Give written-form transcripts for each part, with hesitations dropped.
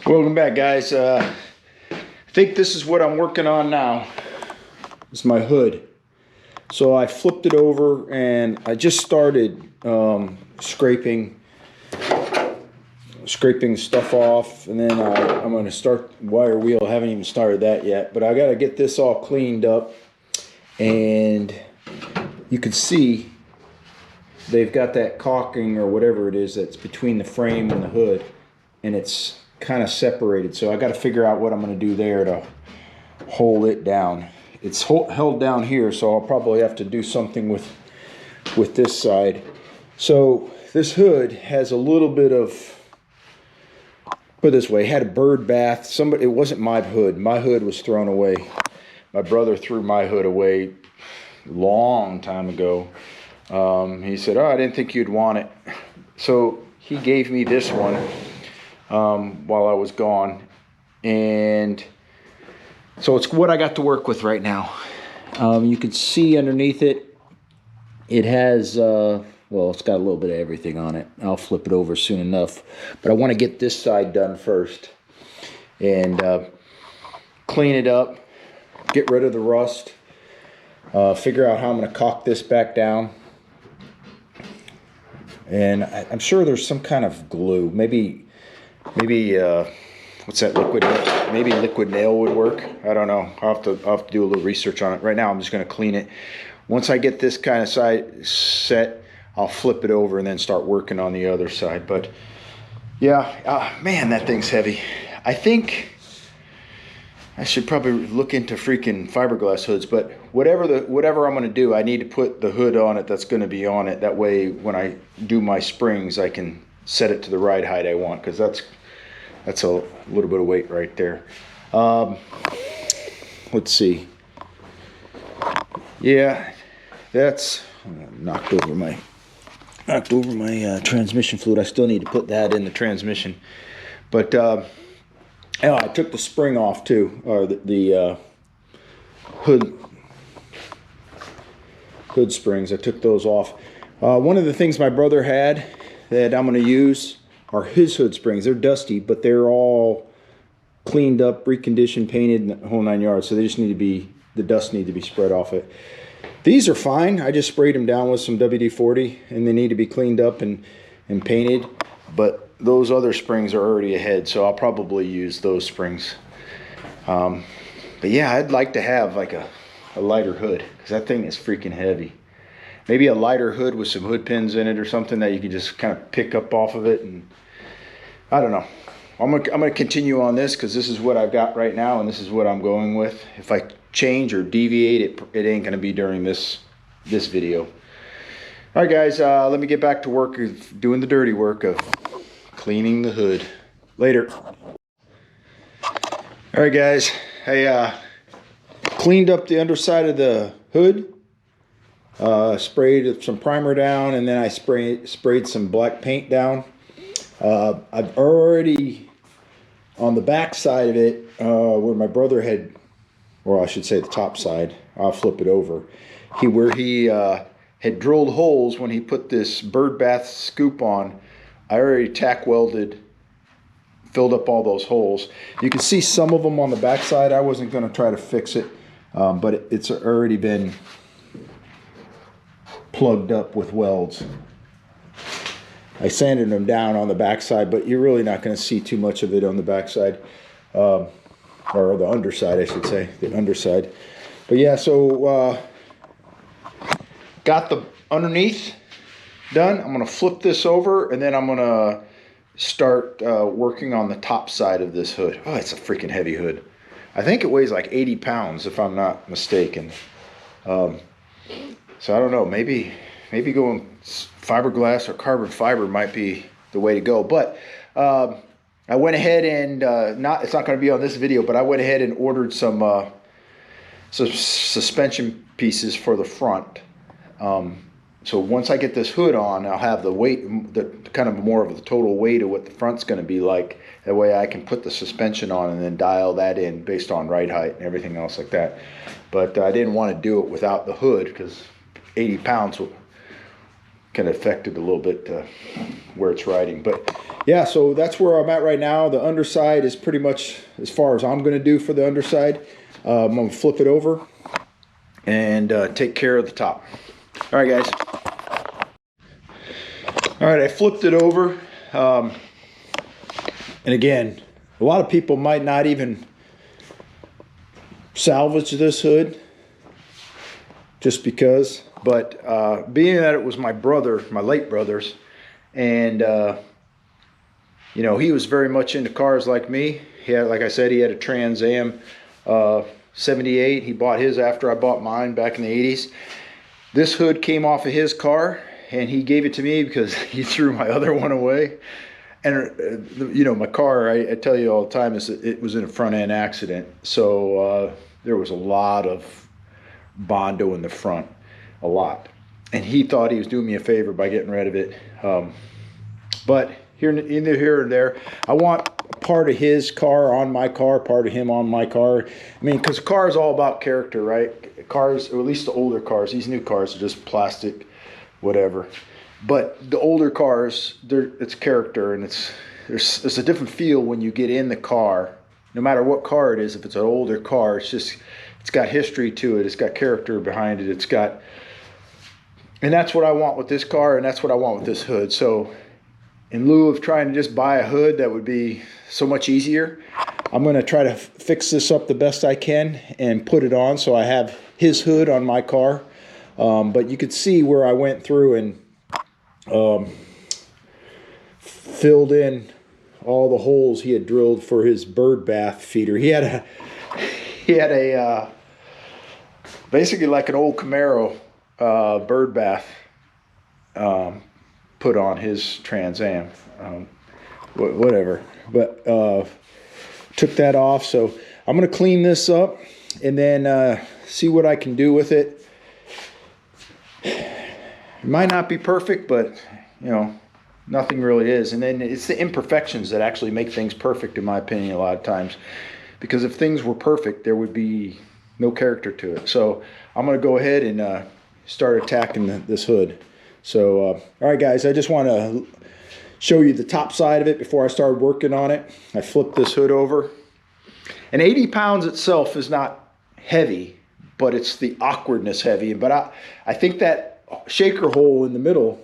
Welcome back, guys. I think this is what I'm working on now. It's my hood. So I flipped it over and I just started scraping stuff off, and then I'm going to start wire wheel. I haven't even started that yet, but I got to get this all cleaned up. And you can see they've got that caulking or whatever it is that's between the frame and the hood, and it's kind of separated. So I got to figure out what I'm going to do there to hold it down. It's held down here, so I'll probably have to do something with this side. So this hood has a little bit of, put it this way, had a bird bath. It wasn't my hood. My hood was thrown away. My brother threw my hood away a long time ago. He said, "Oh, I didn't think you'd want it." So he gave me this one while I was gone, and so it's what I got to work with right now. You can see underneath it, it has, well, it's got a little bit of everything on it. I'll flip it over soon enough, but I want to get this side done first and clean it up, get rid of the rust, figure out how I'm going to caulk this back down. And I'm sure there's some kind of glue, maybe what's that liquid? Maybe liquid nail would work. I don't know. I'll have to do a little research on it. Right now, I'm just going to clean it. Once I get this kind of side set, I'll flip it over and then start working on the other side. But yeah, man, that thing's heavy. I think I should probably look into freaking fiberglass hoods. But whatever I'm going to do, I need to put the hood on it that's going to be on it. That way, when I do my springs, I can set it to the right height I want, because that's a little bit of weight right there. Let's see. Yeah, that's knocked over my transmission fluid. I still need to put that in the transmission. But I took the spring off too, or the hood springs. I took those off. One of the things my brother had that I'm going to use are his hood springs. They're dusty, but they're all cleaned up, reconditioned, painted, the whole 9 yards. So they just need to be, the dust need to be spread off it. These are fine. I just sprayed them down with some WD-40, and they need to be cleaned up and painted. But those other springs are already ahead, so I'll probably use those springs. But yeah, I'd like to have like a lighter hood, because that thing is freaking heavy. Maybe a lighter hood with some hood pins in it or something that you can just kind of pick up off of it. And I don't know. I'm gonna continue on this, because this is what I've got right now, and this is what I'm going with. If I change or deviate, it ain't gonna be during this video. All right, guys, let me get back to work of doing the dirty work of cleaning the hood. Later. All right, guys, I cleaned up the underside of the hood. Sprayed some primer down, and then I sprayed some black paint down. I've already, on the back side of it, where my brother had, or I should say the top side, I'll flip it over, where he had drilled holes when he put this bird bath scoop on. I already tack welded, filled up all those holes. You can see some of them on the back side. I wasn't going to try to fix it, but it's already been plugged up with welds. I sanded them down on the backside, but you're really not going to see too much of it on the backside, or the underside, I should say, the underside. But yeah, so got the underneath done. I'm going to flip this over, and then I'm going to start working on the top side of this hood. Oh, it's a freaking heavy hood. I think it weighs like 80 pounds, if I'm not mistaken. So I don't know, maybe going fiberglass or carbon fiber might be the way to go. But I went ahead and, it's not going to be on this video, but I went ahead and ordered some suspension pieces for the front. So once I get this hood on, I'll have the weight, the kind of more of the total weight of what the front's going to be like. That way I can put the suspension on and then dial that in based on ride height and everything else like that. But I didn't want to do it without the hood, because 80 pounds kind of affected a little bit where it's riding. But yeah, so that's where I'm at right now. The underside is pretty much as far as I'm going to do for the underside. I'm going to flip it over and take care of the top. All right, guys. All right, I flipped it over. And again, a lot of people might not even salvage this hood just because. But being that it was my brother, my late brother's, and you know, he was very much into cars like me. He had, like I said, he had a Trans Am 78. He bought his after I bought mine back in the 80s. This hood came off of his car, and he gave it to me because he threw my other one away. And you know, my car, I tell you all the time, it was in a front end accident. So there was a lot of Bondo in the front, a lot. And he thought he was doing me a favor by getting rid of it. But either here or there, I want part of his car on my car, part of him on my car. I mean, because a car is all about character, right? Cars, or at least the older cars, these new cars are just plastic, whatever. But the older cars, it's character, and there's a different feel when you get in the car. No matter what car it is, if it's an older car, it's got history to it. It's got character behind it. And that's what I want with this car, and that's what I want with this hood. So in lieu of trying to just buy a hood that would be so much easier, I'm going to try to fix this up the best I can and put it on so I have his hood on my car. But you could see where I went through and filled in all the holes he had drilled for his bird bath feeder. He had a basically like an old Camaro bird bath put on his Trans Am, whatever. But took that off, so I'm gonna clean this up and then see what I can do with it. It might not be perfect, but you know, nothing really is. And then it's the imperfections that actually make things perfect, in my opinion, a lot of times. Because if things were perfect, there would be no character to it. So I'm going to go ahead and start attacking this hood. So, all right, guys, I just want to show you the top side of it before I start working on it. I flipped this hood over. And 80 pounds itself is not heavy, but it's the awkwardness heavy. But I think that shaker hole in the middle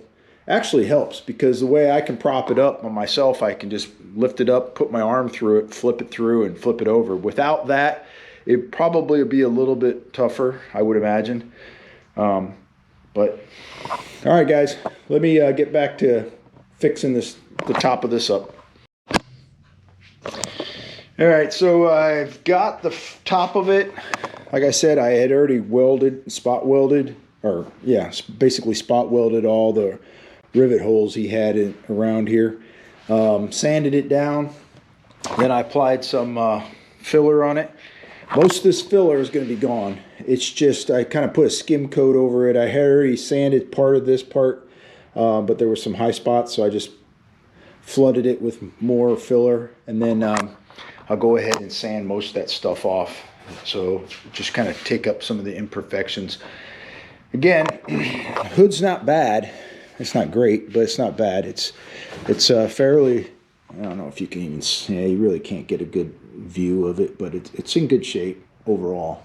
actually helps, because the way I can prop it up on myself, I can just lift it up, put my arm through it, flip it through, and flip it over. Without that, it probably would be a little bit tougher, I would imagine. But all right, guys, let me get back to fixing the top of this up. All right, so I've got the top of it. Like I said, I had already spot welded, basically spot welded all the rivet holes he had around here. Sanded it down. Then I applied some filler on it. Most of this filler is going to be gone. It's just I kind of put a skim coat over it. I had already sanded part of this part, but there were some high spots, so I just flooded it with more filler. And then I'll go ahead and sand most of that stuff off. So just kind of take up some of the imperfections. Again, hood's not bad. It's not great, but it's not bad. It's fairly, I don't know if you can even, you really can't get a good view of it, but it's in good shape overall.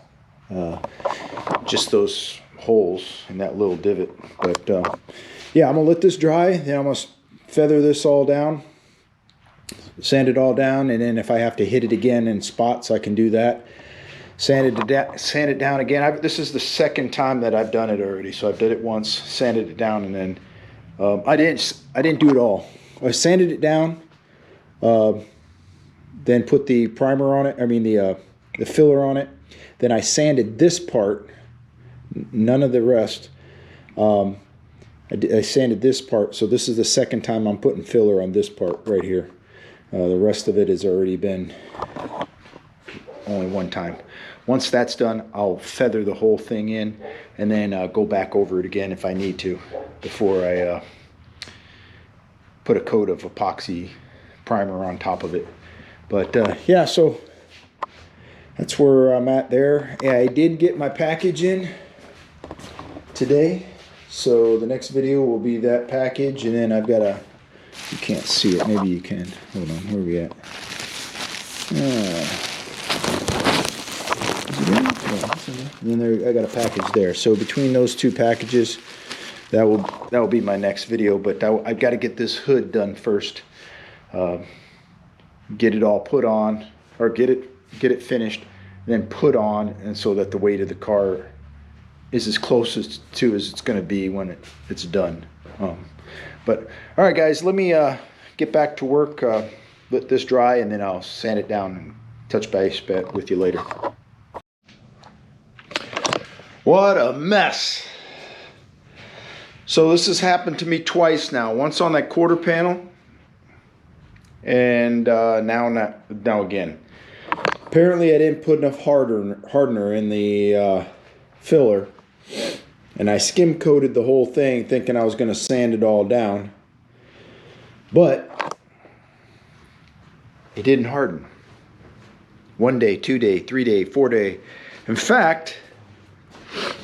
Just those holes in that little divot. But yeah, I'm gonna let this dry. Then I'm gonna feather this all down, sand it all down, and then if I have to hit it again in spots, I can do that. Sand it down again. This is the second time that I've done it already. So I've did it once, sanded it down, and then I didn't do it all. I sanded it down, then put the primer on it. I mean the filler on it. Then I sanded this part, none of the rest. I sanded this part. So this is the second time I'm putting filler on this part right here. The rest of it has already been only one time. Once that's done, I'll feather the whole thing in and then go back over it again if I need to before I put a coat of epoxy primer on top of it. But yeah, so that's where I'm at there. Yeah, I did get my package in today, So the next video will be that package, and then I've got a, you can't see it, maybe you can. Hold on, where are we at? And then there, I got a package there. So between those two packages, that will be my next video. But I've got to get this hood done first. Get it all put on, or get it finished, then put on, and so that the weight of the car is as close as it's going to be when it's done. But all right, guys, let me get back to work. Let this dry, and then I'll sand it down and touch base with you later. What a mess. So this has happened to me twice now. Once on that quarter panel, and now again. Apparently I didn't put enough hardener in the filler, and I skim coated the whole thing thinking I was going to sand it all down, but it didn't harden. 1 day, 2 day, 3 day, 4 day. In fact,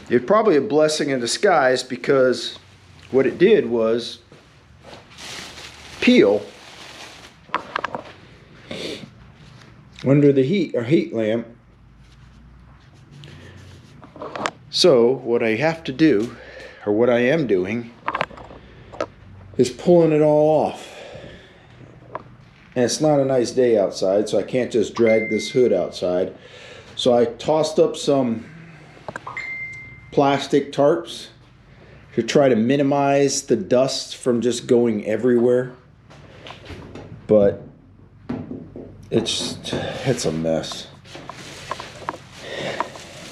it's probably a blessing in disguise, because what it did was peel under the heat lamp. So what I have to do, or what I am doing, is pulling it all off. And it's not a nice day outside, so I can't just drag this hood outside. So I tossed up some plastic tarps to try to minimize the dust from just going everywhere. But it's a mess.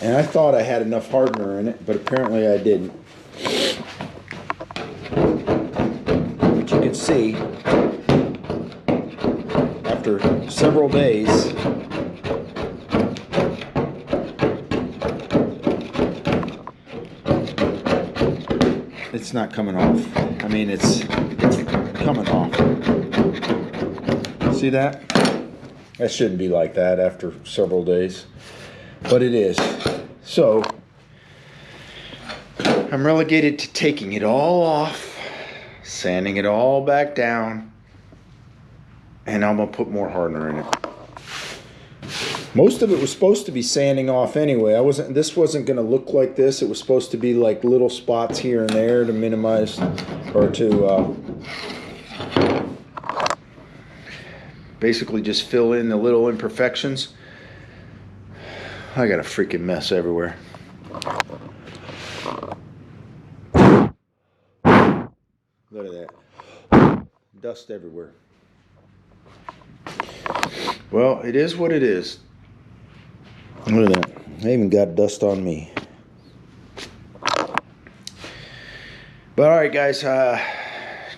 And I thought I had enough hardener in it, but apparently I didn't. But you can see, after several days, it's not coming off. I mean, it's coming off. See that? That shouldn't be like that after several days, but it is. So I'm relegated to taking it all off, sanding it all back down, and I'm gonna put more hardener in it. Most of it was supposed to be sanding off anyway. This wasn't gonna look like this. It was supposed to be like little spots here and there to minimize, or to basically just fill in the little imperfections. I got a freaking mess everywhere. Look at that. Dust everywhere. Well, it is what it is. Look at that. I even got dust on me. But alright, guys,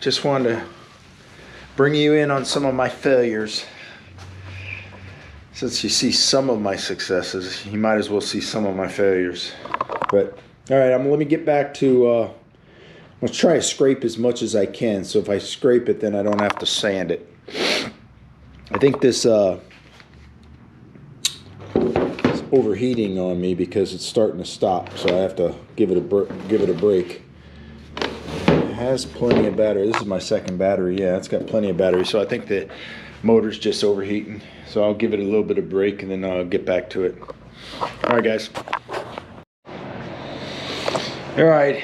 just wanted to bring you in on some of my failures. Since you see some of my successes, you might as well see some of my failures. But all right, let me get back to. Let's try to scrape as much as I can. So if I scrape it, then I don't have to sand it. I think this is overheating on me because it's starting to stop. So I have to give it a break. It has plenty of battery. This is my second battery. Yeah, it's got plenty of battery. So I think the motor's just overheating. So I'll give it a little bit of break, and then I'll get back to it. All right, guys. All right.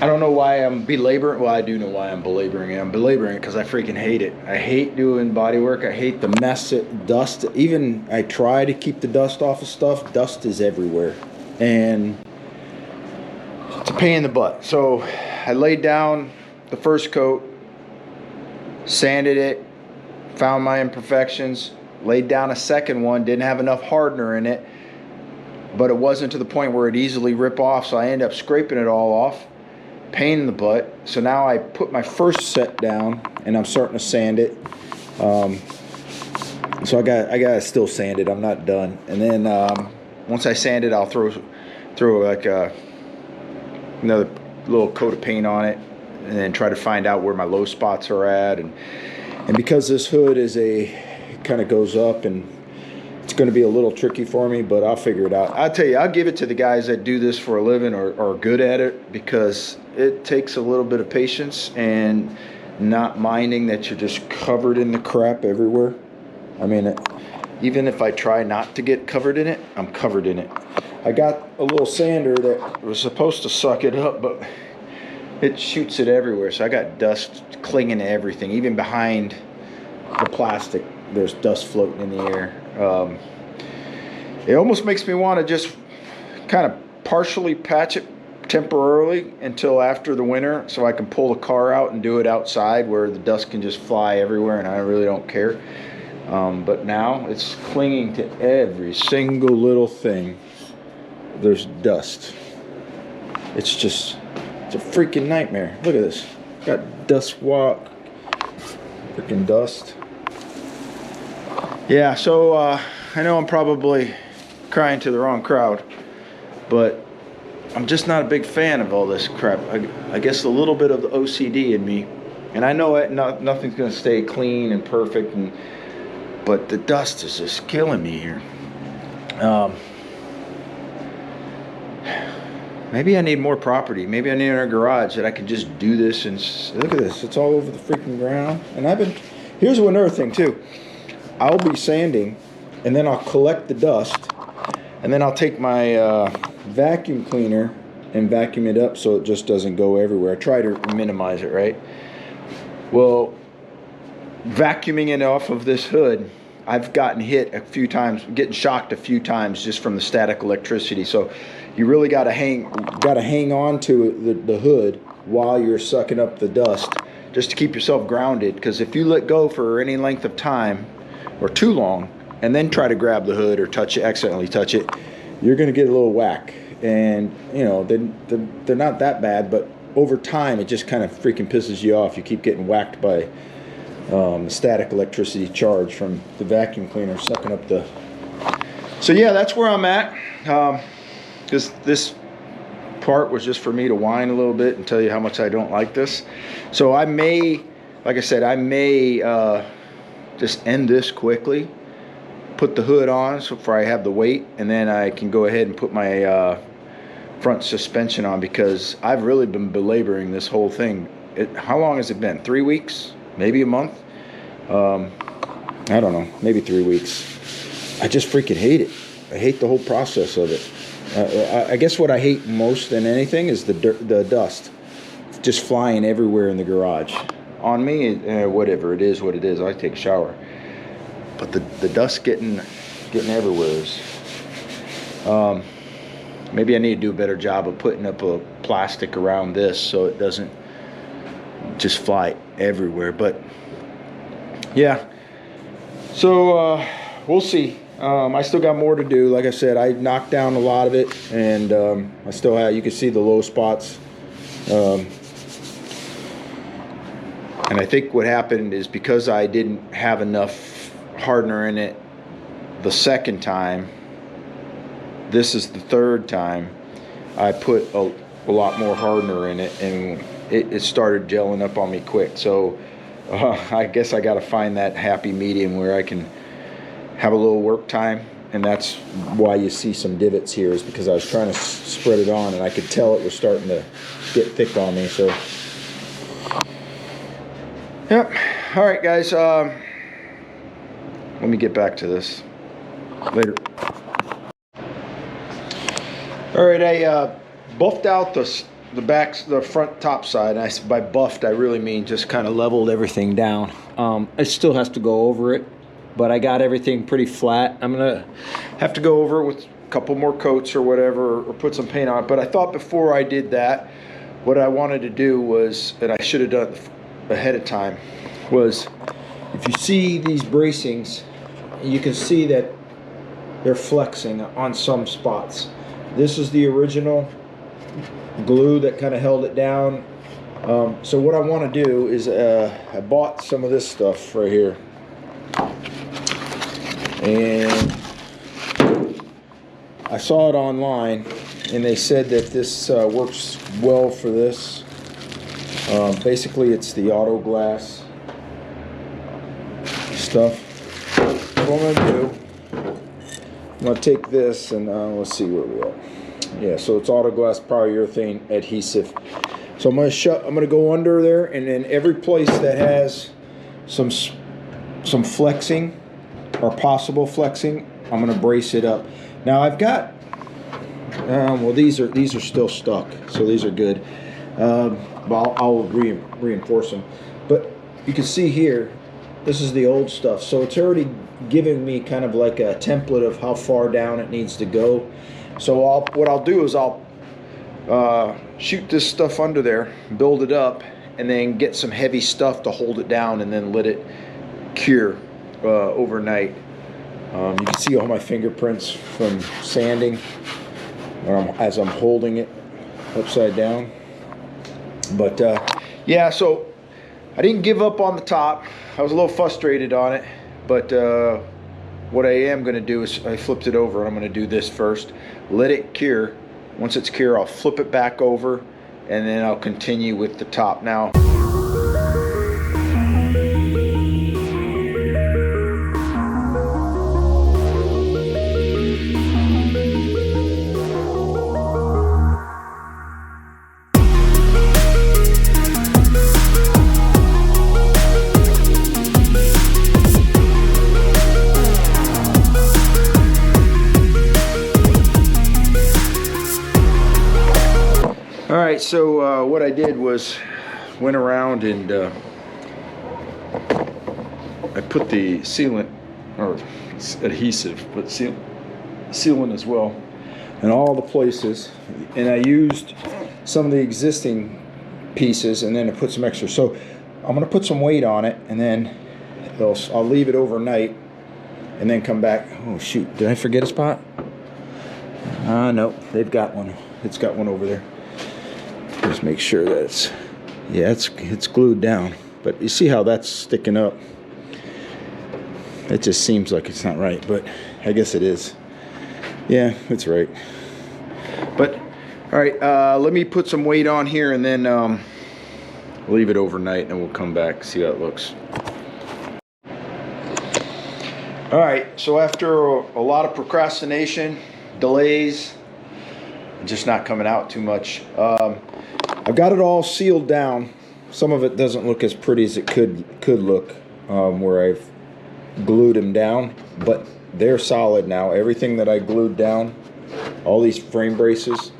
I don't know why I'm belaboring. Well, I do know why I'm belaboring it. I'm belaboring it because I freaking hate it. I hate doing body work. I hate the mess, dust. Even I try to keep the dust off of stuff. Dust is everywhere. And it's a pain in the butt. So I laid down the first coat, sanded it, found my imperfections, laid down a second one, didn't have enough hardener in it, but it wasn't to the point where it easily rip off, so I ended up scraping it all off. Pain in the butt. So now I put my first set down and I'm starting to sand it. So I gotta still sand it. I'm not done. And then once I sand it, I'll throw like another little coat of paint on it, and then try to find out where my low spots are at. And because this hood is kind of goes up, and It's going to be a little tricky for me, but I'll figure it out. I'll tell you, I'll give it to the guys that do this for a living or are good at it, because it takes a little bit of patience and not minding that you're just covered in the crap everywhere. I mean, even if I try not to get covered in it, I'm covered in it. I got a little sander that was supposed to suck it up, but it shoots it everywhere. So I got dust clinging to everything, even behind the plastic. There's dust floating in the air. It almost makes me want to just kind of partially patch it temporarily until after the winter, so I can pull the car out and do it outside where the dust can just fly everywhere and I really don't care. But now it's clinging to every single little thing. There's dust. It's a freaking nightmare. Look at this. Got dust walk. Freaking dust. Yeah, so I know I'm probably crying to the wrong crowd, but I'm just not a big fan of all this crap. I guess a little bit of the OCD in me, and I know nothing's going to stay clean and perfect, but the dust is just killing me here. Maybe I need more property. Maybe I need a garage that I can just do this. And look at this. It's all over the freaking ground. And here's another thing too. I'll be sanding, and then I'll collect the dust, and then I'll take my vacuum cleaner and vacuum it up so it just doesn't go everywhere. I try to minimize it, right? Well, vacuuming it off of this hood, I've gotten hit a few times, getting shocked a few times just from the static electricity. So you really got to hang on to the hood while you're sucking up the dust, just to keep yourself grounded. Because if you let go for any length of time or too long, and then try to grab the hood or accidentally touch it, you're going to get a little whack. And you know, they're not that bad, but over time it just kind of freaking pisses you off. You keep getting whacked by static electricity charge from the vacuum cleaner sucking up the. So yeah, that's where I'm at. This part was just for me to whine a little bit and tell you how much I don't like this. So I may, like I said, just end this quickly, put the hood on so far I have the weight, and then I can go ahead and put my front suspension on, because I've really been belaboring this whole thing. How long has it been? 3 weeks? Maybe a month? I don't know. Maybe 3 weeks. I just freaking hate it. I hate the whole process of it. I guess what I hate most than anything is the dust just flying everywhere in the garage. On me, whatever it is, what it is. I take a shower, but the dust getting everywhere is. Maybe I need to do a better job of putting up a plastic around this so it doesn't just fly everywhere. But yeah, so we'll see. I still got more to do. Like I said, I knocked down a lot of it, and I still have. You can see the low spots. And I think what happened is because I didn't have enough hardener in it the second time, this is the third time, I put a lot more hardener in it, and it started gelling up on me quick. So I guess I got to find that happy medium where I can have a little work time, and that's why you see some divots here, is because I was trying to spread it on, and I could tell it was starting to get thick on me. So yep. All right, guys. Let me get back to this later. All right, I buffed out the front top side. And by buffed, I really mean just kind of leveled everything down. It still has to go over it, but I got everything pretty flat. I'm gonna have to go over it with a couple more coats or whatever, or put some paint on it. But I thought before I did that, what I wanted to do was, and I should have done ahead of time, was if you see these bracings, you can see that they're flexing on some spots. This is the original glue that kind of held it down. So what I want to do is I bought some of this stuff right here, and I saw it online, and they said that this works well for this. Basically, it's the auto glass stuff. What I'm going to do I'm gonna take this and let's see where we are. Yeah, so it's auto glass polyurethane adhesive. So I'm gonna go under there, and then every place that has some flexing or possible flexing, I'm gonna brace it up. Now I've got well, these are still stuck, so these are good. But I'll reinforce them. But you can see here, this is the old stuff, so it's already giving me kind of like a template of how far down it needs to go. So what I'll do is I'll shoot this stuff under there, build it up, and then get some heavy stuff to hold it down, and then let it cure overnight. You can see all my fingerprints from sanding as I'm holding it upside down. But yeah, so I didn't give up on the top. I was a little frustrated on it, but what I am going to do is I flipped it over, and I'm going to do this first. Let it cure. Once it's cure, I'll flip it back over, and then I'll continue with the top. Now, all right, so what I did was went around and I put the sealant, or adhesive, but sealant as well, in all the places, and I used some of the existing pieces, and then I put some extra. So I'm going to put some weight on it, and then I'll leave it overnight, and then come back. Oh shoot, did I forget a spot? No, they've got one. It's got one over there. Just make sure that it's glued down. But you see how that's sticking up? It just seems like it's not right, but I guess it is. Yeah, it's right. But all right, let me put some weight on here, and then leave it overnight, and we'll come back, see how it looks. All right, so after a lot of procrastination, delays, just not coming out too much, I've got it all sealed down. Some of it doesn't look as pretty as it could look, where I've glued them down, but they're solid now. Everything that I glued down, all these frame braces,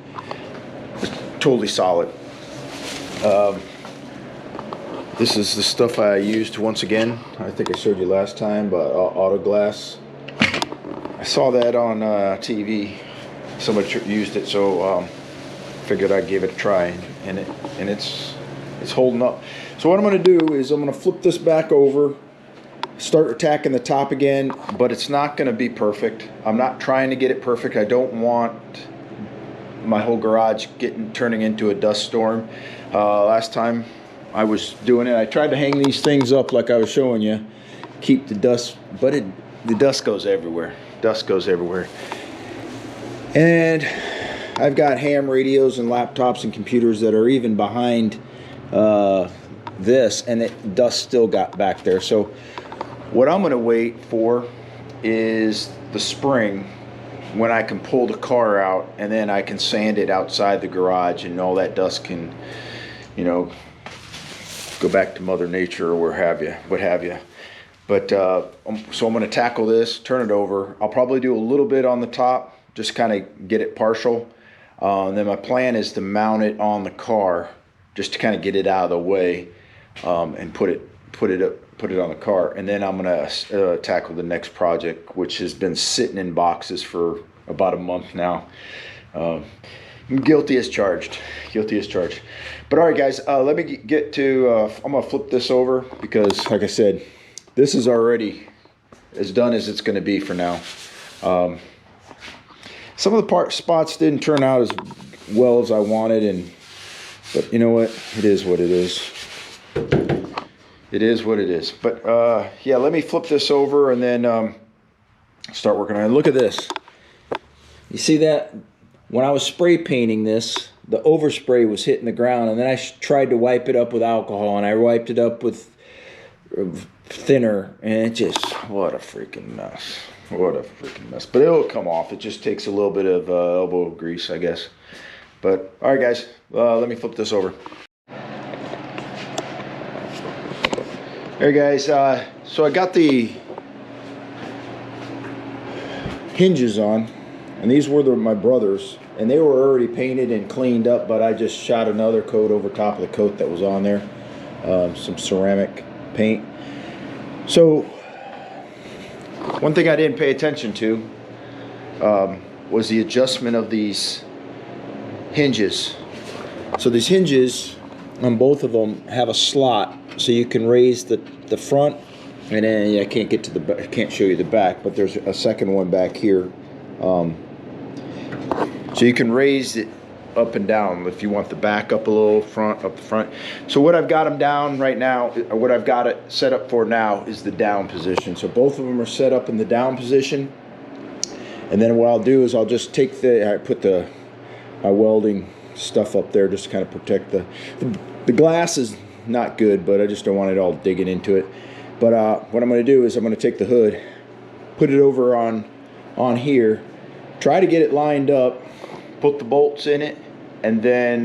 is totally solid. This is the stuff I used once again. I think I showed you last time, but auto glass. I saw that on TV. Somebody used it, so figured I'd give it a try, and it's holding up. So what I'm going to do is I'm going to flip this back over, start attacking the top again, but it's not going to be perfect. I'm not trying to get it perfect. I don't want my whole garage turning into a dust storm. Last time I was doing it, I tried to hang these things up like I was showing you, keep the dust, but the dust goes everywhere. Dust goes everywhere. And I've got ham radios and laptops and computers that are even behind this, and dust still got back there. So what I'm going to wait for is the spring, when I can pull the car out, and then I can sand it outside the garage, and all that dust can, go back to Mother Nature or what have you. But so I'm going to tackle this, turn it over. I'll probably do a little bit on the top, just kind of get it partial. And then my plan is to mount it on the car, just to kind of get it out of the way, and put it on the car. And then I'm going to tackle the next project, which has been sitting in boxes for about a month now. Guilty as charged. Guilty as charged. But all right, guys, let me get to. I'm going to flip this over because, like I said, this is already as done as it's going to be for now. Some of the spots didn't turn out as well as I wanted, but you know what? It is what it is. It is what it is. But yeah, let me flip this over and then start working on it. Look at this. You see that? When I was spray painting this, the overspray was hitting the ground, and then I tried to wipe it up with alcohol, and I wiped it up with thinner, and it just, what a freaking mess. What a freaking mess. But it'll come off. It just takes a little bit of elbow grease, I guess. But, all right, guys, let me flip this over. Hey, guys, so I got the hinges on, and these were my brother's, and they were already painted and cleaned up, but I just shot another coat over top of the coat that was on there, some ceramic paint. So one thing I didn't pay attention to was the adjustment of these hinges. So these hinges on both of them have a slot, so you can raise the front, and then I can't get to the, I can't show you the back, but there's a second one back here. So you can raise it up and down if you want the back up a little, front up the front. So what I've got them down right now, or what I've got it set up for now, is the down position. So both of them are set up in the down position, and then what I'll do is I'll just take I put my welding stuff up there just to kind of protect the glass is not good, but I just don't want it all digging into it. But what I'm going to do is I'm going to take the hood, put it over on here, try to get it lined up, put the bolts in it, and then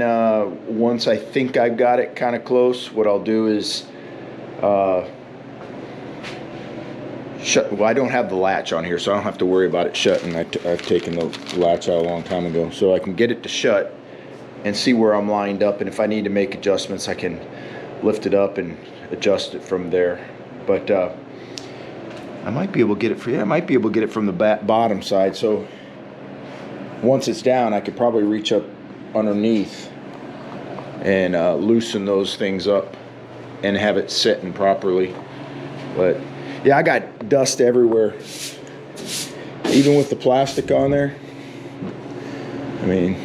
once I think I've got it kind of close, what I'll do is shut. Well, I don't have the latch on here, so I don't have to worry about it shutting. I've taken the latch out a long time ago, so I can get it to shut and see where I'm lined up, and if I need to make adjustments, I can lift it up and adjust it from there. But I might be able to get it I might be able to get it from the bottom side. So once it's down, I could probably reach up underneath and loosen those things up and have it sitting properly. But yeah, I got dust everywhere, even with the plastic on there. I mean,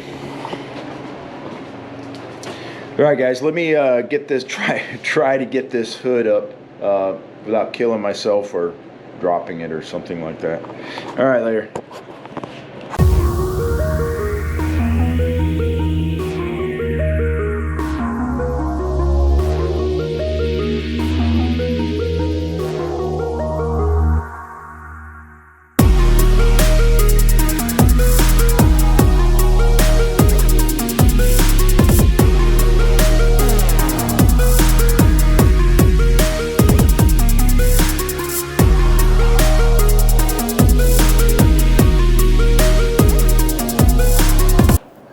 all right, guys, let me get this, try to get this hood up without killing myself or dropping it or something like that. All right, later.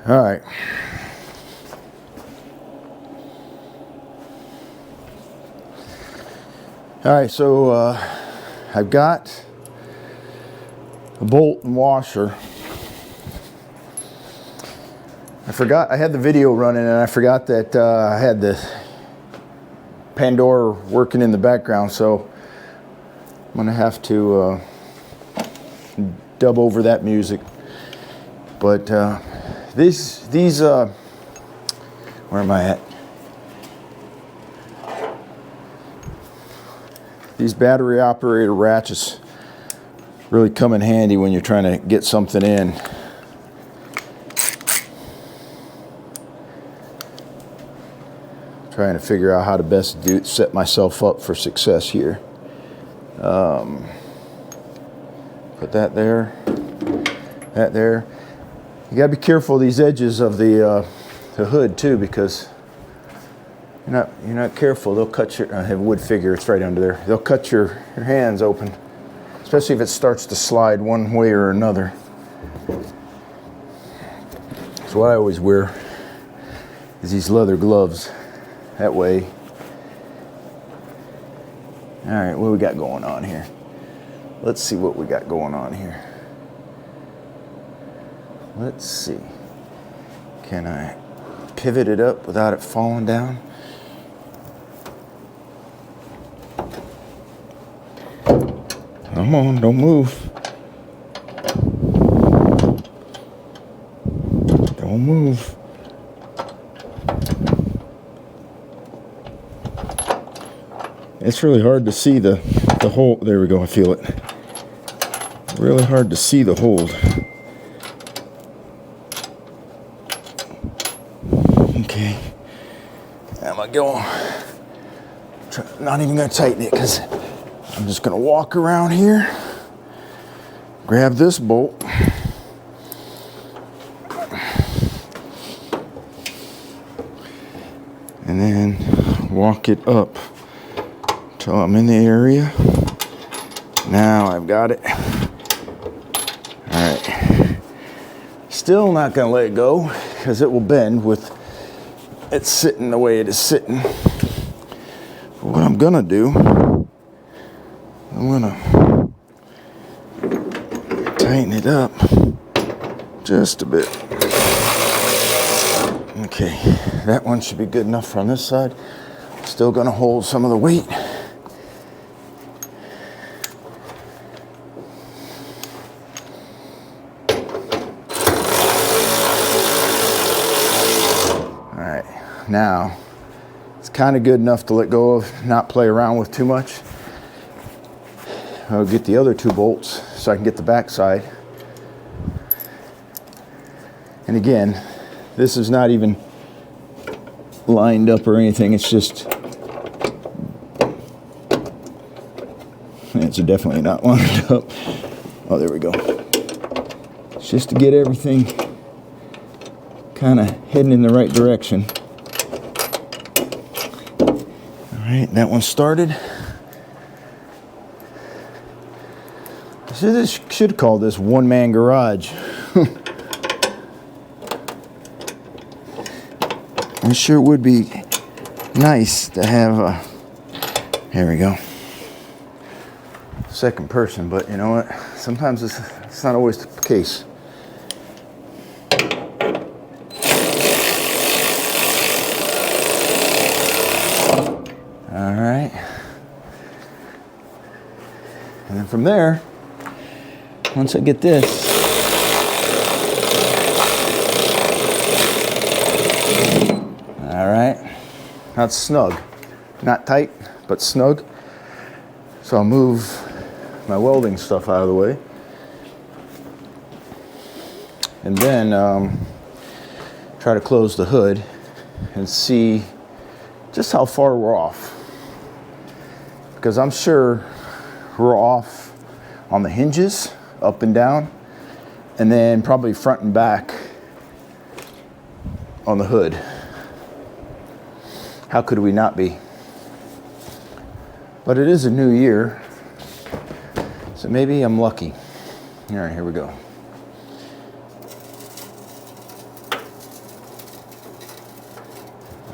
All right. All right, so I've got a bolt and washer. I forgot, I had the video running and I forgot that I had the Pandora working in the background, so I'm gonna have to dub over that music. But these where am I at? These battery operator ratchets really come in handy when you're trying to get something in. Trying to figure out how to best set myself up for success here. Put that there, that there. You gotta be careful of these edges of the hood too, because you're not careful, they'll cut your. I have wood figure, it's right under there. They'll cut your hands open, especially if it starts to slide one way or another. So what I always wear is these leather gloves. That way. All right, what we got going on here? Let's see what we got going on here. Let's see. Can I pivot it up without it falling down? Come on, don't move. Don't move. It's really hard to see the hole. There we go, I feel it. Really hard to see the hold. Okay, how am I going? Not even gonna tighten it because I'm just gonna walk around here, grab this bolt, and then walk it up till I'm in the area. Now I've got it. All right. Still not gonna let it go because it will bend with it sitting the way it is sitting. But what I'm gonna do, I'm gonna tighten it up just a bit. Okay, that one should be good enough on this side. Still gonna hold some of the weight. All right, now it's kind of good enough to let go of, not play around with too much. I'll get the other two bolts so I can get the back side. And again, this is not even lined up or anything. It's just, it's definitely not lined up. Oh, there we go. It's just to get everything kind of heading in the right direction. All right, that one started. This should call this one-man garage. It sure would be nice to have a, here we go, second person, but you know what? Sometimes it's not always the case. All right. And then from there, once I get this, all right, that's snug. Not tight, but snug. So I'll move my welding stuff out of the way. And then try to close the hood and see just how far we're off. Because I'm sure we're off on the hinges, up and down, and then probably front and back on the hood. How could we not be? But it is a new year, so maybe I'm lucky. All right, here we go.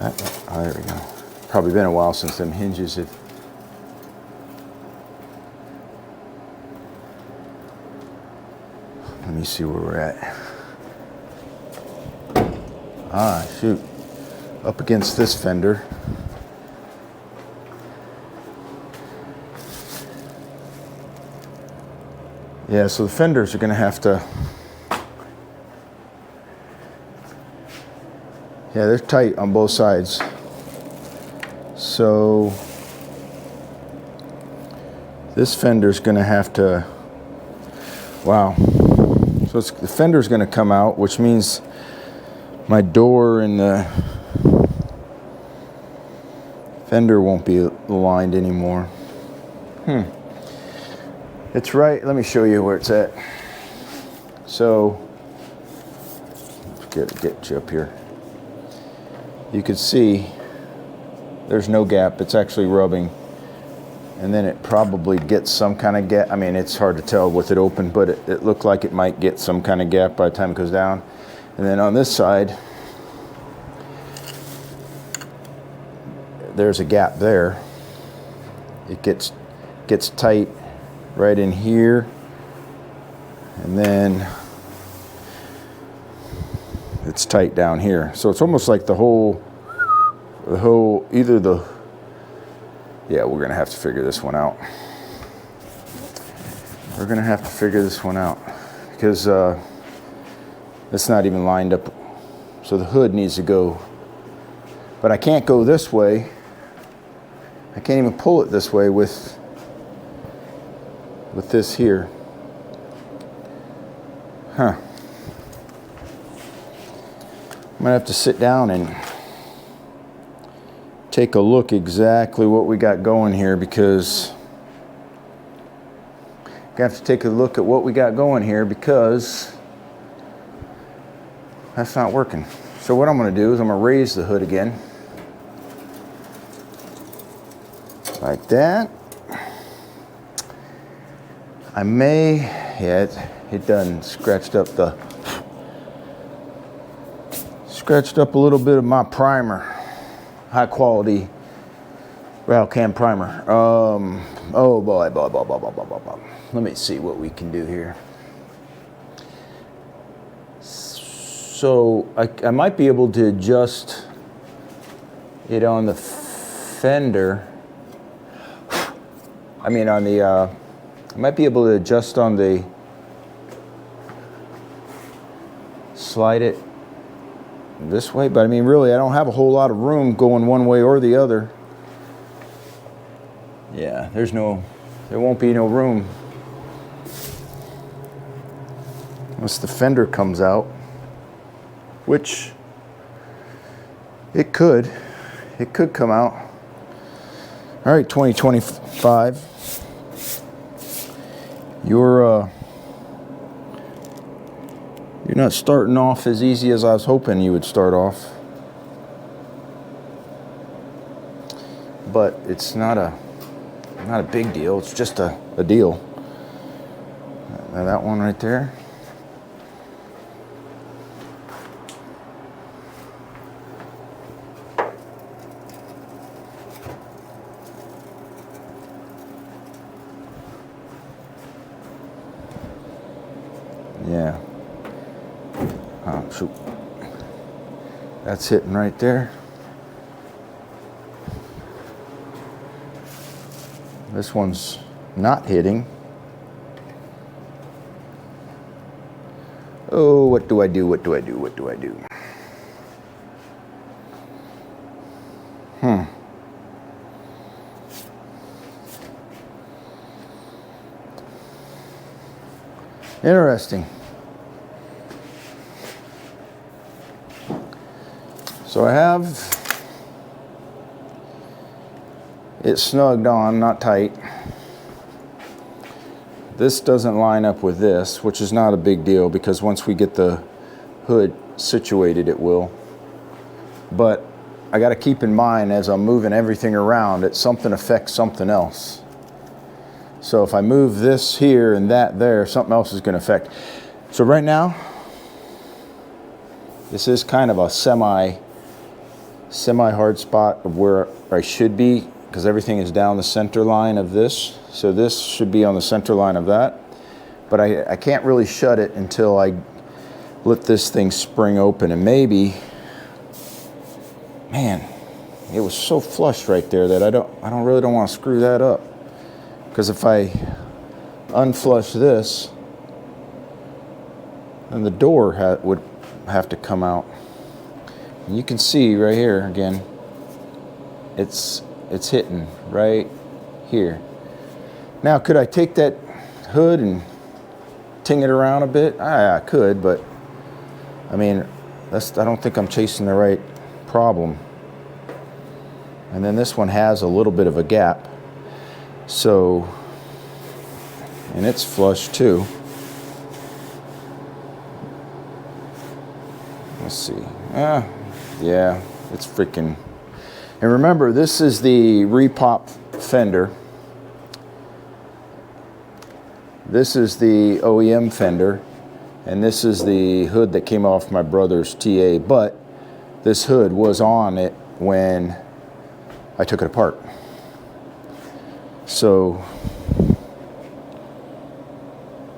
Oh, there we go. Probably been a while since them hinges have. Let me see where we're at. Ah, shoot. Up against this fender. Yeah, so the fenders are going to have to, yeah, they're tight on both sides. So this fender's going to have to, wow. So the fender's going to come out, which means my door and the fender won't be aligned anymore. It's right, let me show you where it's at. So, get you up here. You can see there's no gap, it's actually rubbing. And then it probably gets some kind of gap. I mean, it's hard to tell with it open, but it looked like it might get some kind of gap by the time it goes down. And then on this side, there's a gap there. It gets tight right in here, and then it's tight down here. So it's almost like the whole, yeah, we're gonna have to figure this one out. We're gonna have to figure this one out because it's not even lined up. So the hood needs to go, but I can't go this way. I can't even pull it this way with this here. Huh. I'm gonna have to sit down and take a look exactly what we got going here, because Gonna have to take a look at what we got going here because that's not working. So what I'm gonna do is I'm gonna raise the hood again. Like that. I may, yeah, it done scratched up a little bit of my primer. High quality rail cam primer. Oh boy. Let me see what we can do here. So I might be able to adjust it on the fender. I mean on the, I might be able to adjust on the, slide it this way, but I mean really I don't have a whole lot of room going one way or the other. Yeah, there won't be no room once the fender comes out, which it could come out. All right, 2025. You're not starting off as easy as I was hoping you would start off. But it's not a big deal, it's just a deal. Now that one right there. Yeah. Oh, shoot. That's hitting right there. This one's not hitting. Oh, what do I do? Interesting. So I have it snugged on, not tight. This doesn't line up with this, which is not a big deal because once we get the hood situated, it will. But I got to keep in mind as I'm moving everything around that something affects something else. So if I move this here and that there, something else is going to affect. So right now, this is kind of a semi hard spot of where I should be because everything is down the center line of this. So this should be on the center line of that. But I can't really shut it until I let this thing spring open. And maybe, man, it was so flush right there that I really don't want to screw that up. Because if I unflush this, then the door would have to come out. And you can see right here again, it's hitting right here. Now, could I take that hood and ting it around a bit? I could, but I mean, I don't think I'm chasing the right problem. And then this one has a little bit of a gap. So, and it's flush too. Let's see. Yeah, it's freaking. And remember, this is the repop fender. This is the OEM fender. And this is the hood that came off my brother's TA. But this hood was on it when I took it apart. So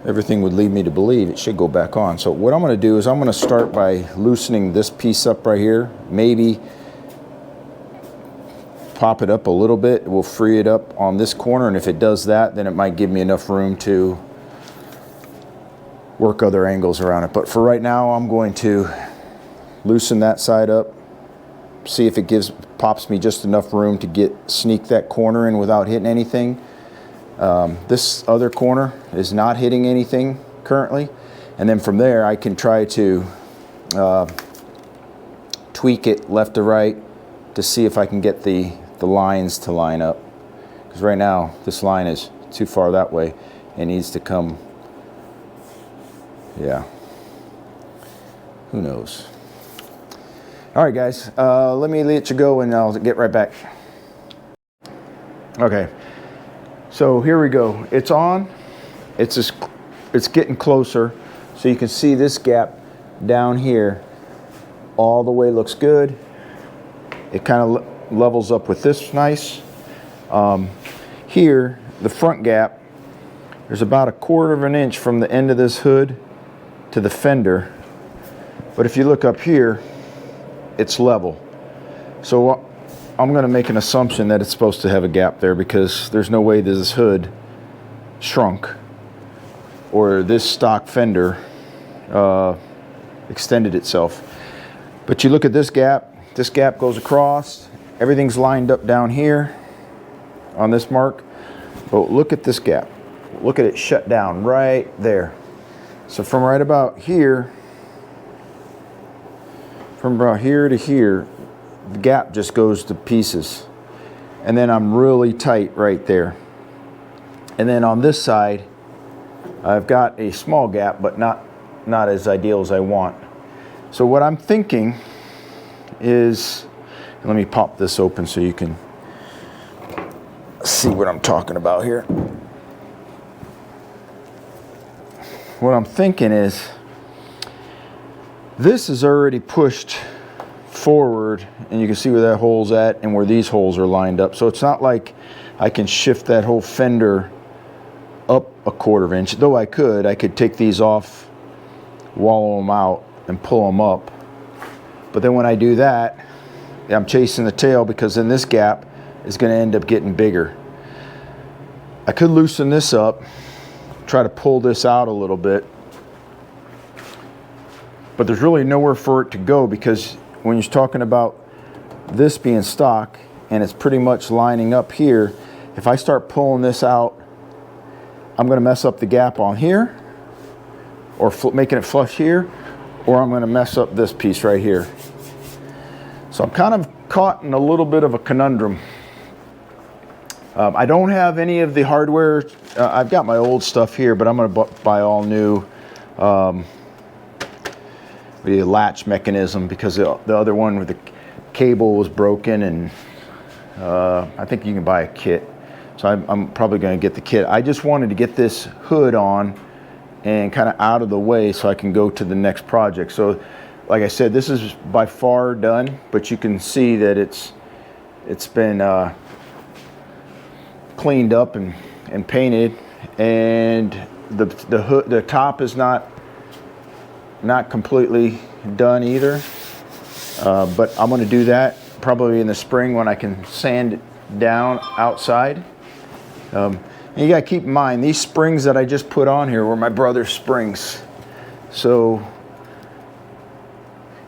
everything would lead me to believe it should go back on. So what I'm going to do is I'm going to start by loosening this piece up right here. Maybe pop it up a little bit. We'll free it up on this corner, and if it does that, then it might give me enough room to work other angles around it. But for right now, I'm going to loosen that side up, see if it pops me just enough room to sneak that corner in without hitting anything. This other corner is not hitting anything currently, and then from there I can try to tweak it left to right to see if I can get the lines to line up, because right now this line is too far that way, It needs to come, yeah, who knows. All right, guys, let me let you go and I'll get right back. Okay, so here we go. It's on. It's getting closer. So you can see this gap down here all the way looks good. It kind of levels up with this nice. Here, the front gap, there's about 1/4 of an inch from the end of this hood to the fender. But if you look up here, it's level. So I'm going to make an assumption that it's supposed to have a gap there, because there's no way this hood shrunk or this stock fender extended itself. But you look at this gap goes across, everything's lined up down here on this mark. But look at this gap, look at it shut down right there. So from right about here, from about here to here, the gap just goes to pieces. And then I'm really tight right there. And then on this side, I've got a small gap, but not as ideal as I want. So what I'm thinking is, let me pop this open so you can see what I'm talking about here. What I'm thinking is, this is already pushed forward, and you can see where that hole's at and where these holes are lined up. So it's not like I can shift that whole fender up 1/4 inch, though I could take these off, wallow them out, and pull them up. But then when I do that, I'm chasing the tail, because then this gap is going to end up getting bigger. I could loosen this up, try to pull this out a little bit, but there's really nowhere for it to go, because when you're talking about this being stock and it's pretty much lining up here, if I start pulling this out, I'm going to mess up the gap on here, or making it flush here, or I'm going to mess up this piece right here. So I'm kind of caught in a little bit of a conundrum. I don't have any of the hardware. I've got my old stuff here, but I'm going to buy all new the latch mechanism, because the other one with the cable was broken, and I think you can buy a kit. So I'm probably going to get the kit. I just wanted to get this hood on and kind of out of the way so I can go to the next project. So like I said, this is by far done, but you can see that it's been cleaned up and painted, and the hood, the top is not completely done either. But I'm going to do that probably in the spring when I can sand it down outside. And you got to keep in mind, these springs that I just put on here were my brother's springs. So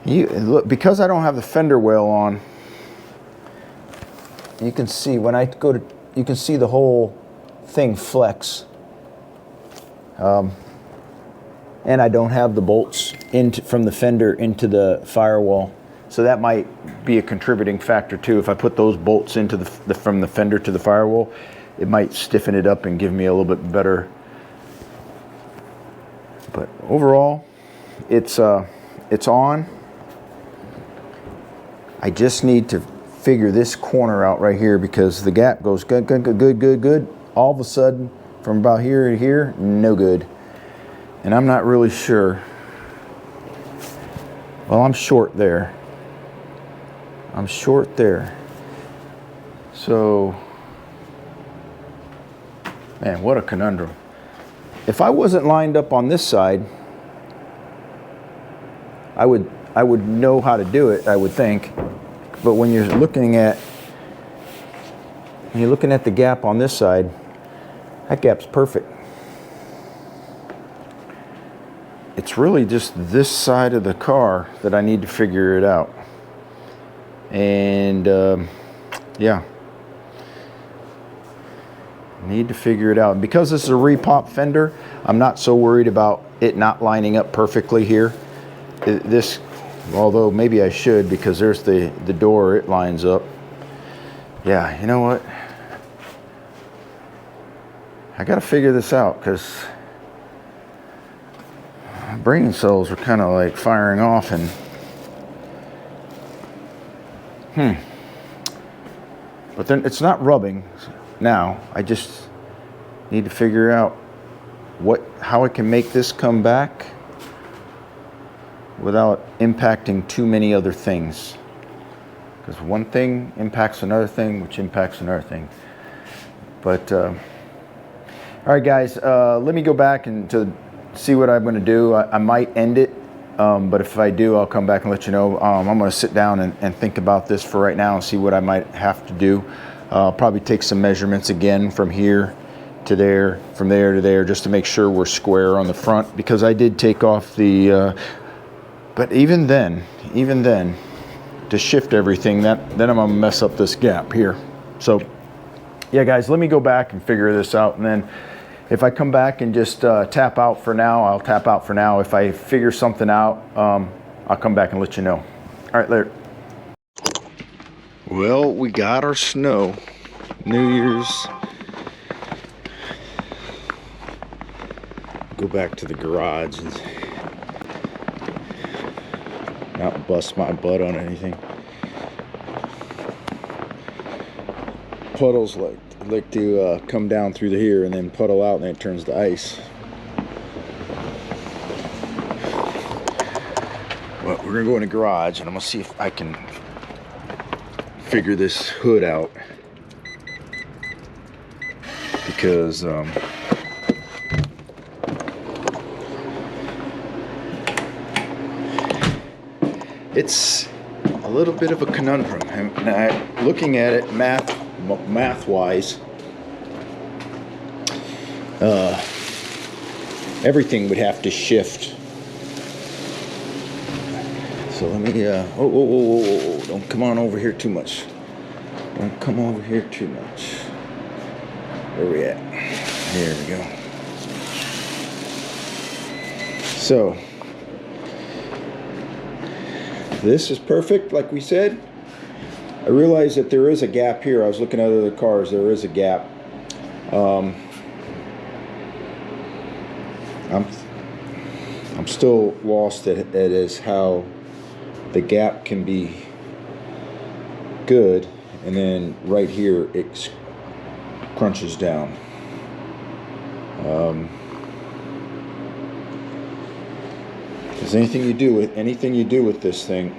look, because I don't have the fender well on, you can see when I go to, you can see the whole thing flex. And I don't have the bolts from the fender into the firewall. So that might be a contributing factor too. If I put those bolts into from the fender to the firewall, it might stiffen it up and give me a little bit better. But overall, it's on. I just need to figure this corner out right here, because the gap goes good. All of a sudden, from about here to here, no good. And I'm not really sure. Well, I'm short there. I'm short there. So, man, what a conundrum. If I wasn't lined up on this side, I would know how to do it, I would think. But when you're looking at the gap on this side, that gap's perfect. It's really just this side of the car that I need to figure it out. And yeah, need to figure it out. And because this is a repop fender, I'm not so worried about it not lining up perfectly here. This, although maybe I should, because there's the door, it lines up. Yeah, you know what? I got to figure this out because brain cells are kind of like firing off and but then it's not rubbing now. I just need to figure out how I can make this come back without impacting too many other things, because one thing impacts another thing, which impacts another thing. But all right, guys, let me go back and to see what I'm going to do. I might end it, but if I do, I'll come back and let you know. I'm going to sit down and think about this for right now and see what I might have to do. I'll probably take some measurements again from here to there, from there to there, just to make sure we're square on the front, because I did take off the but even then to shift everything, then I'm gonna mess up this gap here. So yeah, guys, let me go back and figure this out, and then if I come back and just tap out for now, I'll tap out for now. If I figure something out, I'll come back and let you know. All right, later. Well, we got our snow. New Year's. Go back to the garage and not bust my butt on anything. Puddles like to come down through here and then puddle out, and then it turns to ice. But we're gonna go in the garage and I'm gonna see if I can figure this hood out, because it's a little bit of a conundrum. And looking at it math-wise, everything would have to shift. So let me, don't come on over here too much. Don't come over here too much. Where we at? Here we go. So, this is perfect, like we said. I realize that there is a gap here. I was looking at other cars. There is a gap. I'm still lost at as how the gap can be good, and then right here it crunches down. Because anything you do with this thing,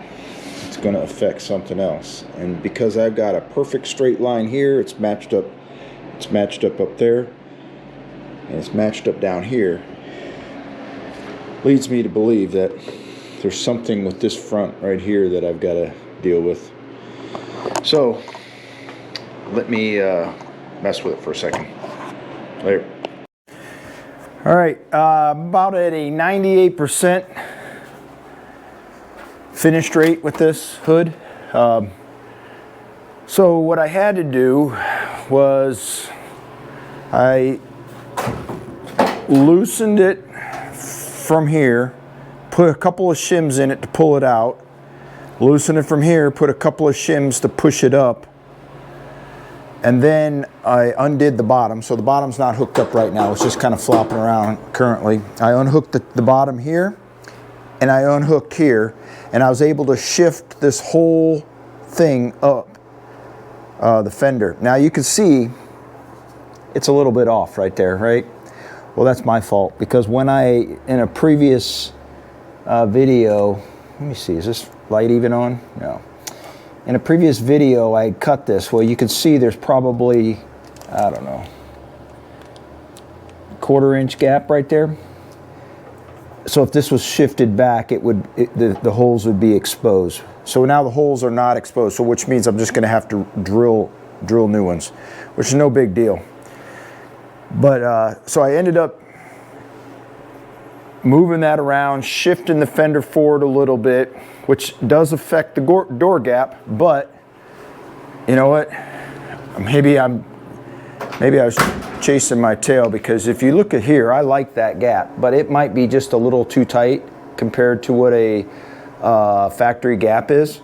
it's going to affect something else. And because I've got a perfect straight line here, it's matched up. It's matched up there, and it's matched up down here. Leads me to believe that there's something with this front right here that I've got to deal with. So let me mess with it for a second. Later. All right, about at a 98% finished rate with this hood. So what I had to do was I loosened it from here, put a couple of shims in it to pull it out, loosen it from here, put a couple of shims to push it up, and then I undid the bottom. So the bottom's not hooked up right now, it's just kind of flopping around currently. I unhooked the bottom here, and I unhooked here, and I was able to shift this whole thing up, the fender. Now you can see it's a little bit off right there, right? Well, that's my fault, because when in a previous video, let me see, is this light even on? No. In a previous video, I cut this. Well, you can see there's probably, I don't know, 1/4 inch gap right there. So if this was shifted back, the holes would be exposed. So now the holes are not exposed, so which means I'm just going to have to drill new ones, which is no big deal. But so I ended up moving that around, shifting the fender forward a little bit, which does affect the door gap. But you know what? Maybe I was chasing my tail, because if you look at here, I like that gap, but it might be just a little too tight compared to what a factory gap is.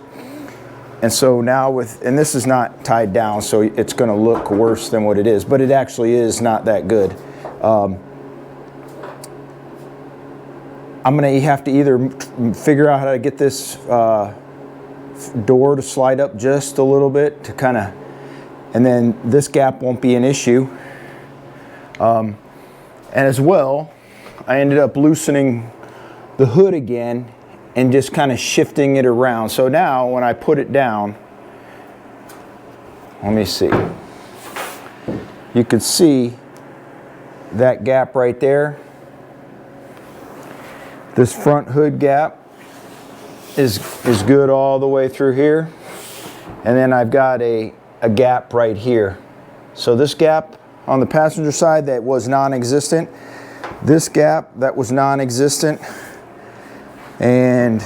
And so now and this is not tied down, so it's going to look worse than what it is, but it actually is not that good. I'm gonna have to either figure out how to get this door to slide up just a little bit to kind of, and then this gap won't be an issue. And as well, I ended up loosening the hood again and just kind of shifting it around. So now when I put it down, let me see. You can see that gap right there. This front hood gap is good all the way through here. And then I've got a gap right here. So this gap on the passenger side that was non-existent, this gap that was non-existent, and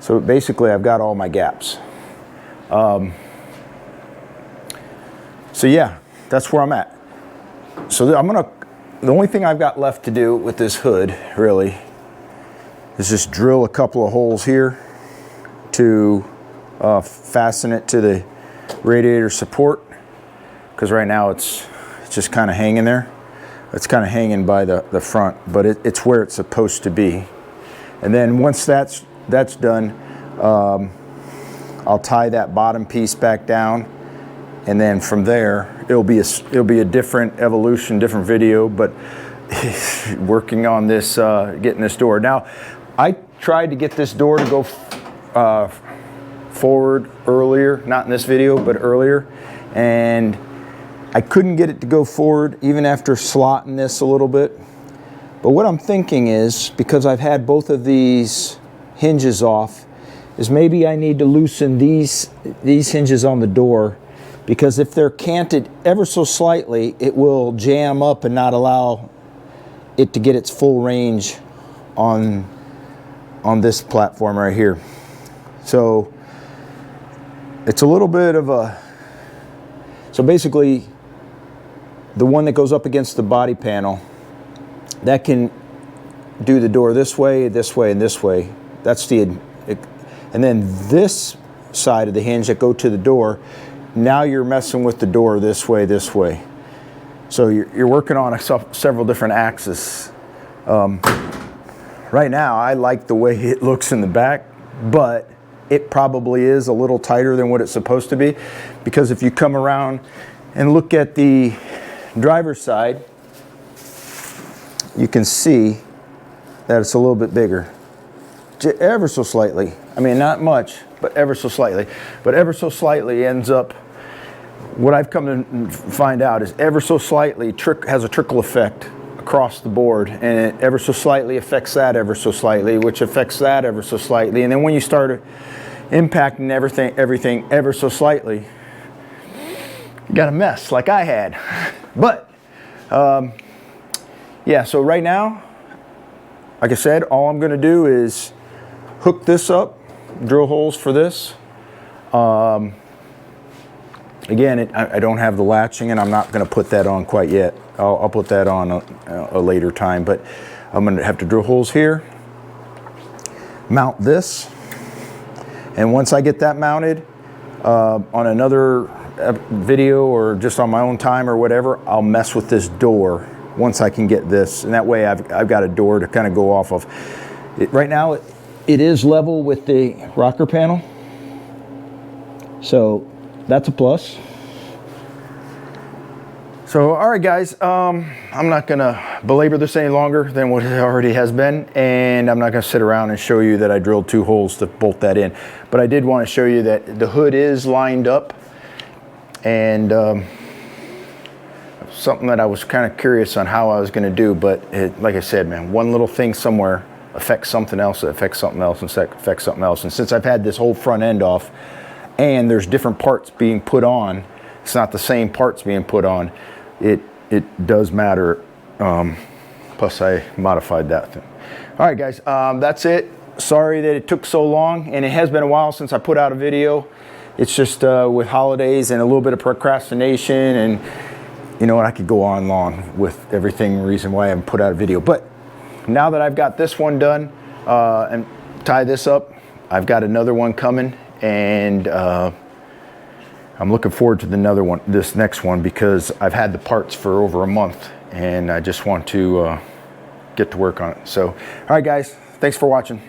so basically I've got all my gaps. So yeah, that's where I'm at. So the only thing I've got left to do with this hood really is just drill a couple of holes here to fasten it to the radiator support, because right now it's just kind of hanging there. It's kind of hanging by the front, but it's where it's supposed to be. And then once that's done, I'll tie that bottom piece back down, and then from there it'll be a different evolution, different video, but working on this, getting this door. Now, I tried to get this door to go forward earlier, not in this video, but earlier, and I couldn't get it to go forward even after slotting this a little bit. But what I'm thinking is, because I've had both of these hinges off, is maybe I need to loosen these hinges on the door, because if they're canted ever so slightly, it will jam up and not allow it to get its full range on this platform right here. So it's a little bit of a, so basically the one that goes up against the body panel, that can do the door this way, and this way. That's the, and then this side of the hinge that go to the door, now you're messing with the door this way. So you're working on several different axes. Right now, I like the way it looks in the back, but it probably is a little tighter than what it's supposed to be, because if you come around and look at the driver's side, you can see that it's a little bit bigger, ever so slightly. I mean, not much, but ever so slightly. But ever so slightly ends up, what I've come to find out is ever so slightly has a trickle effect across the board, and it ever so slightly affects that ever so slightly, which affects that ever so slightly. And then when you start impacting everything ever so slightly, you got a mess like I had. But yeah, so right now, like I said, all I'm going to do is hook this up, drill holes for this. Again, I don't have the latching, and I'm not going to put that on quite yet. I'll put that on a later time, but I'm going to have to drill holes here, mount this, and once I get that mounted on another video or just on my own time or whatever, I'll mess with this door once I can get this, and that way I've got a door to kind of go off of. Right now it is level with the rocker panel, so that's a plus. So, all right, guys, I'm not gonna belabor this any longer than what it already has been, and I'm not gonna sit around and show you that I drilled 2 holes to bolt that in. But I did want to show you that the hood is lined up, and something that I was kind of curious on how I was gonna do, but like I said, man, one little thing somewhere affects something else, that affects something else, and affects something else. And since I've had this whole front end off, and there's different parts being put on, it's not the same parts being put on, it does matter. Plus I modified that thing. All right, guys, that's it. Sorry that it took so long, and it has been a while since I put out a video. It's just with holidays and a little bit of procrastination, and you know what, I could go on long with everything, reason why I haven't put out a video. But now that I've got this one done and tie this up, I've got another one coming, and I'm looking forward to this next one, because I've had the parts for over a month and I just want to get to work on it. So, all right guys, thanks for watching.